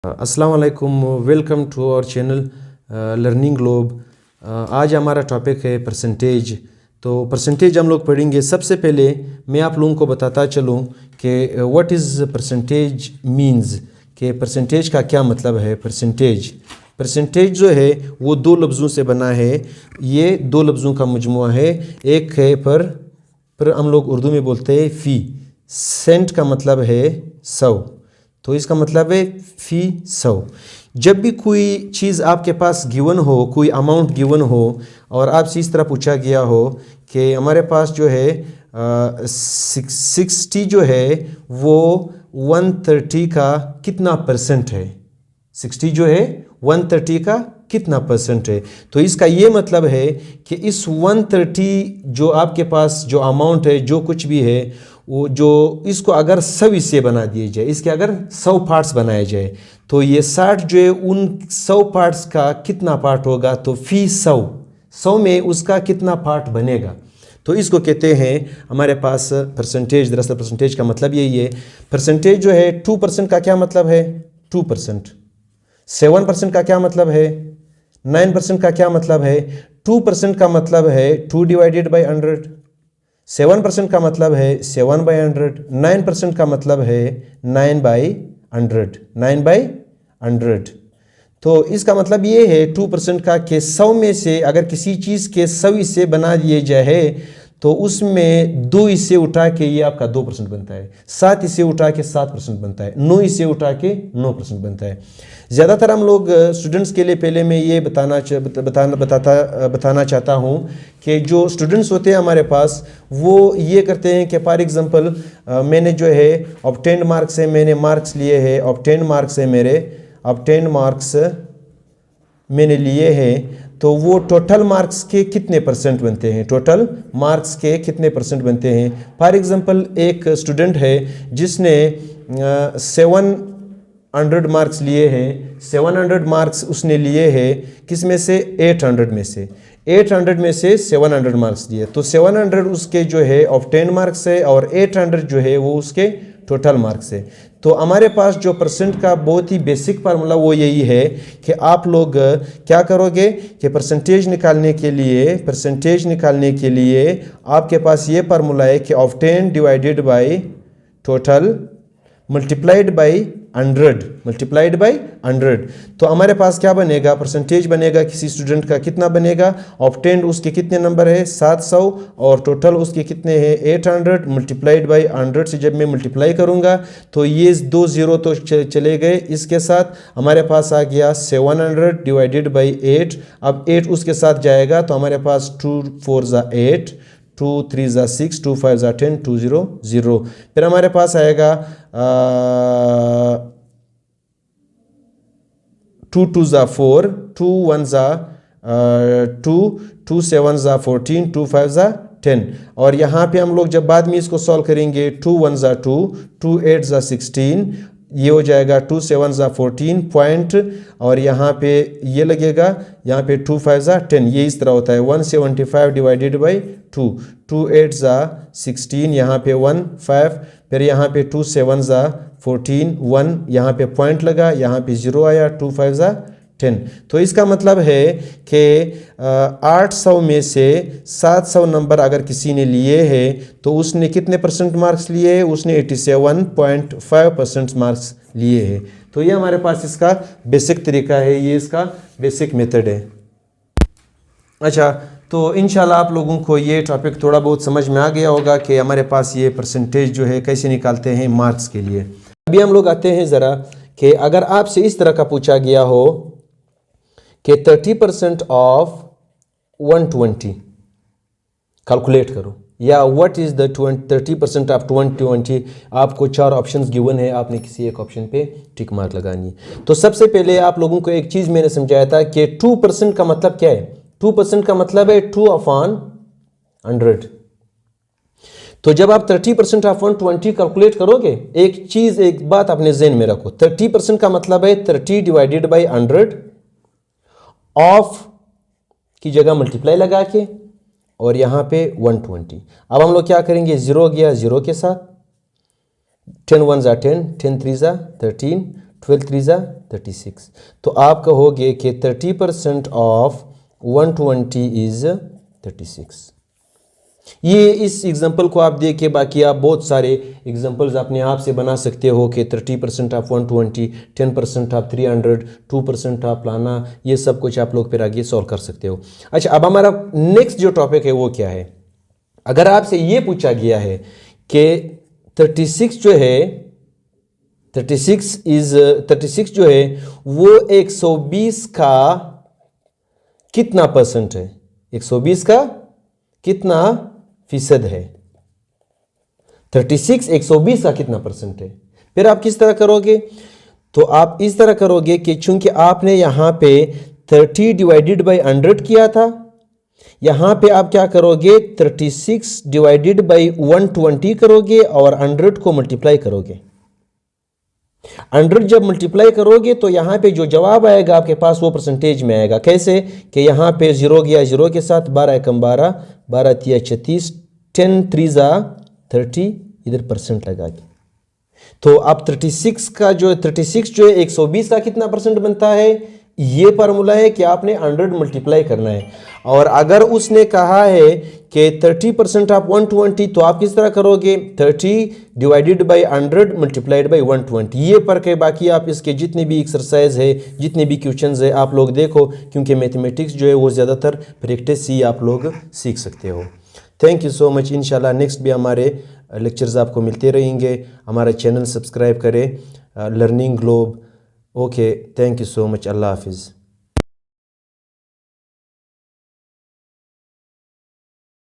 अस्सलाम वालेकुम, welcome to our channel learning globe. आज हमारा टॉपिक है परसेंटेज। तो परसेंटेज हम लोग पढ़ेंगे। सबसे पहले मैं आप लोगों को बताता चलूँ कि व्हाट इज़ परसेंटेज मीन्स, कि परसेंटेज का क्या मतलब है। परसेंटेज जो है वो दो लफ्ज़ों से बना है। ये दो लफ्ज़ों का मजमुआ है। एक है पर हम लोग उर्दू में बोलते हैं फ़ी। सेंट का मतलब है 100, तो इसका मतलब है फ़ी 100। जब भी कोई चीज़ आपके पास गिवन हो, कोई अमाउंट गिवन हो और आपसे इस तरह पूछा गया हो कि हमारे पास जो है 60 जो है वो 130 का कितना परसेंट है। 60 जो है 130 का कितना परसेंट है। तो इसका ये मतलब है कि इस 130 जो आपके पास जो अमाउंट है, जो कुछ भी है, वो जो इसको अगर 100 हिस्से बना दिए जाए, इसके अगर 100 पार्ट्स बनाए जाए, तो ये 60 जो है उन 100 पार्ट्स का कितना पार्ट होगा, तो फ़ी 100 में उसका कितना पार्ट बनेगा। तो इसको कहते हैं हमारे पास परसेंटेज। दरअसल परसेंटेज का मतलब यही है। परसेंटेज जो है 2% का क्या मतलब है, 2%। 7% का क्या मतलब है, 9% का क्या मतलब है। 2% का मतलब है 2 डिवाइडेड बाई 100। 7% का मतलब है 7 बाई 100। 9% का मतलब है 9 बाई 100। 9 बाई 100। तो इसका मतलब ये है 2% का कि 100 में से अगर किसी चीज़ के 100 हिस्से बना दिए जाए तो उसमें 2 हिस्से उठा के ये आपका 2% बनता है, 7 हिस्से उठा के 7% बनता है, 9 हिस्से उठा के 9% बनता है। ज़्यादातर हम लोग स्टूडेंट्स के लिए पहले मैं ये बताना चाहता हूँ कि जो स्टूडेंट्स होते हैं हमारे पास, वो ये करते हैं कि फॉर एग्ज़ाम्पल मैंने जो है ऑब्टेन्ड मार्क्स है, मैंने मार्क्स लिए हैं, ऑब्टेन्ड मार्क्स है मेरे, ऑब्टेन्ड मार्क्स मैंने लिए हैं, तो वो टोटल मार्क्स के कितने परसेंट बनते हैं, टोटल मार्क्स के कितने परसेंट बनते हैं। फॉर एग्ज़ाम्पल एक स्टूडेंट है जिसने 700 मार्क्स लिए हैं। 700 मार्क्स उसने लिए हैं, किस में से, 800 में से। 800 में से 700 मार्क्स दिए, तो 700 उसके जो है ऑब्टेन्ड मार्क्स है और 800 जो है वो उसके टोटल मार्क्स है। तो हमारे पास जो परसेंट का बहुत ही बेसिक फार्मूला वो यही है कि आप लोग क्या करोगे कि परसेंटेज निकालने के लिए आपके पास ये फार्मूला है कि obtained divided by total multiplied by 100। तो हमारे पास क्या बनेगा, परसेंटेज बनेगा किसी स्टूडेंट का कितना बनेगा, ऑब्टेन्ड उसके कितने नंबर है 700 और टोटल उसके कितने हैं 800, मल्टीप्लाइड बाय 100 से जब मैं मल्टीप्लाई करूंगा तो ये 2 0 तो चले गए। इसके साथ हमारे पास आ गया 700 डिवाइडेड बाई 8। अब 8 उसके साथ जाएगा तो हमारे पास 2 4 ज़ा 8, 2 3 ज़ा 6, 2 5 ज़ा 10, 2 0 0। फिर हमारे पास आएगा 2 2 ज़ा 4, 2 1 ज़ा 2, 2 7 ज़ा 14, 2 5 ज़ा 10। और यहाँ पे हम लोग जब बाद में इसको सॉल्व करेंगे 2 1 ज़ा 2, 2 8 ज़ा 16, ये हो जाएगा 2 7 ज़ा 14 पॉइंट, और यहाँ पे ये लगेगा, यहाँ पे 2 5 ज़ा 10। ये इस तरह होता है 175 डिवाइडेड बाई 2, 2 8 ज़ा 16, यहाँ पे 1 5, फिर यहाँ पे 2 7 ज़ा 14 1, यहाँ पे पॉइंट लगा, यहाँ पे 0 आया, 2 5 ज़ा 10। तो इसका मतलब है कि 800 में से 700 नंबर अगर किसी ने लिए हैं तो उसने कितने परसेंट मार्क्स लिए हैं, उसने 87.5% मार्क्स लिए हैं। तो ये हमारे पास इसका बेसिक तरीका है, ये इसका बेसिक मेथड है। अच्छा, तो इंशाल्लाह आप लोगों को ये टॉपिक थोड़ा बहुत समझ में आ गया होगा कि हमारे पास ये परसेंटेज जो है कैसे निकालते हैं मार्क्स के लिए। अभी हम लोग आते हैं ज़रा कि अगर आपसे इस तरह का पूछा गया हो कि 30% ऑफ 120 कैलकुलेट करो, या व्हाट इज़ द 30% ऑफ 120। आपको 4 ऑप्शंस गिवन है, आपने किसी एक ऑप्शन पे टिक मार्क लगानी है। तो सबसे पहले आप लोगों को एक चीज़ मैंने समझाया था कि 2% का मतलब क्या है। 2% का मतलब है 2 अपॉन 100। तो जब आप 30% ऑफ 120 कैलकुलेट करोगे, एक बात अपने ज़हन में रखो, 30% का मतलब है 30 डिवाइडेड बाई 100, ऑफ की जगह मल्टीप्लाई लगा के, और यहाँ पे 120। अब हम लोग क्या करेंगे, 0 गया 0 के साथ, 10 1 ज़ा 10, 10 3 ज़ा 13, 12 3 ज़ा 36। तो आप कहोगे कि 30% ऑफ 120 इज 36। ये इस एग्जांपल को आप देखिए, बाकी आप बहुत सारे एग्जांपल्स अपने आप से बना सकते हो कि 30% ऑफ 120, 10% ऑफ 300, 2% ऑफ लाना, ये सब कुछ आप लोग फिर आगे सॉल्व कर सकते हो। अच्छा, अब हमारा नेक्स्ट जो टॉपिक है वो क्या है? अगर आपसे ये पूछा गया है कि 36 जो है 36 जो है वो 120 का कितना परसेंट है? 120 का कितना फीसद है? 36 120 का कितना परसेंट है? फिर आप किस तरह करोगे? तो आप इस तरह करोगे कि चूंकि आपने यहां पे 30 डिवाइडेड बाई 100 किया था, यहां पे आप क्या करोगे? 36 डिवाइडेड बाई 120 करोगे और 100 को मल्टीप्लाई करोगे। 100 जब मल्टीप्लाई करोगे तो यहां पे जो जवाब आएगा आपके पास वो परसेंटेज में आएगा। कैसे? कि यहां पे 0 गया 0 के साथ, 12 एकम 12, 12 तिया 36, 10 3 30, इधर परसेंट लगा के। तो अब 36 जो है 120 का कितना परसेंट बनता है? ये फार्मूला है कि आपने 100 मल्टीप्लाई करना है। और अगर उसने कहा है कि 30% ऑफ 120, तो आप किस तरह करोगे? 30 डिवाइडेड बाई 100 मल्टीप्लाइड बाई 120। ये फर्क है। बाकी आप इसके जितने भी एक्सरसाइज है, जितने भी क्वेश्चंस है, आप लोग देखो, क्योंकि मैथमेटिक्स जो है वो ज़्यादातर प्रैक्टिस से आप लोग सीख सकते हो। Thank you so much. इंशाल्लाह नेक्स्ट भी हमारे लेक्चर्स आपको मिलते रहेंगे। हमारा चैनल सब्सक्राइब करें, Learning Globe. Okay, thank you so much. अल्लाह हाफिज़।